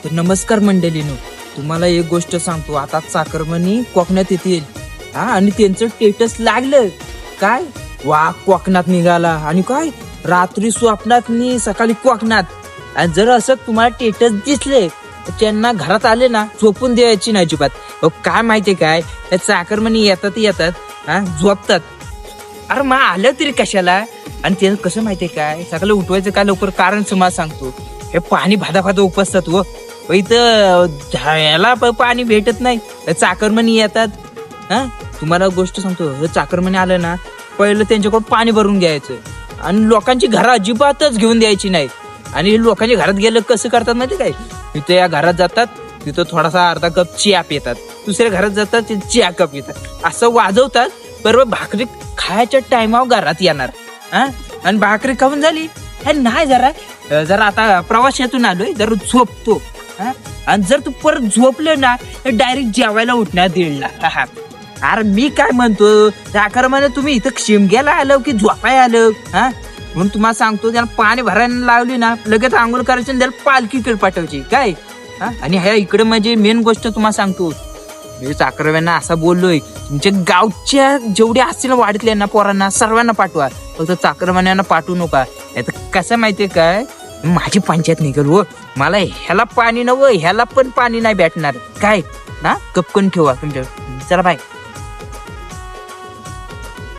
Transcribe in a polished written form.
तर नमस्कार मंडळीनो, तुम्हाला एक गोष्ट सांगतो. आता चाकरमानी कोकणात येतील आणि त्यांचं स्टेटस लागलं काय, वा कोकणात निघाला आणि काय रात्री स्वप्नात नी सकाळी कोकणात. आणि जर असं तुम्हाला स्टेटस दिसले त्यांना घरात आले ना झोपून द्यायची नाही अजिबात. काय माहितीये काय, त्या चाकरमानी येतात झोपतात. अरे मग आलं तरी कशाला. आणि त्यानं कसं माहितीये काय, सकाळी उठवायचं काय लवकर कारण तुम्हाला सांगतो. हे पाणी भादा उपसतात व इथं याला पाणी भेटत नाही. चाकरमानी येतात. तुम्हाला गोष्ट सांगतो, हे चाकरमानी आलं ना पहिलं त्यांच्याकडून पाणी भरून घ्यायचं आणि लोकांची घरं अजिबातच घेऊन द्यायची नाही. आणि लोकांच्या घरात गेलं कसं करतात माहिती काय, तिथं या घरात जातात, तिथं थोडासा अर्धा कप चिया पितात, दुसऱ्या घरात जातात ते चिया कप पितात, असं वाजवतात. बरोबर भाकरी खायच्या टायमावर घरात येणार आणि भाकरी खाऊन झाली नाही जरा आता प्रवासातून आलोय जरा झोपतो. आणि जर तू परत झोपलं ना तर डायरेक्ट जेवायला उठणार 1:30ला. अरे मी काय म्हणतो, चाकरमाने तुम्ही इथं शिमग्याला आलो की झोपाय आलं म्हणून तुम्हाला सांगतो, त्याला पाणी भरायला लावली ना लगेच आंघोळ करायची आणि त्याला पालखीकडे पाठवायची काय. आणि ह्या इकडे म्हणजे मेन गोष्ट तुम्हाला सांगतो, मी चाकरमान्यांना असा बोललोय, तुमच्या गावच्या जेवढ्या असतील वाढीतल्या ना पोरांना सर्वांना पाठवा, फक्त चाकरमान्यांना पाठवू नका. कसं माहितीये काय, माझी पंचायत निघेल व मला ह्याला पाणी नव्हतं ह्याला पण पाणी नाही भेटणार काय. कपकन ठेवा तुमच्या. चला बाय.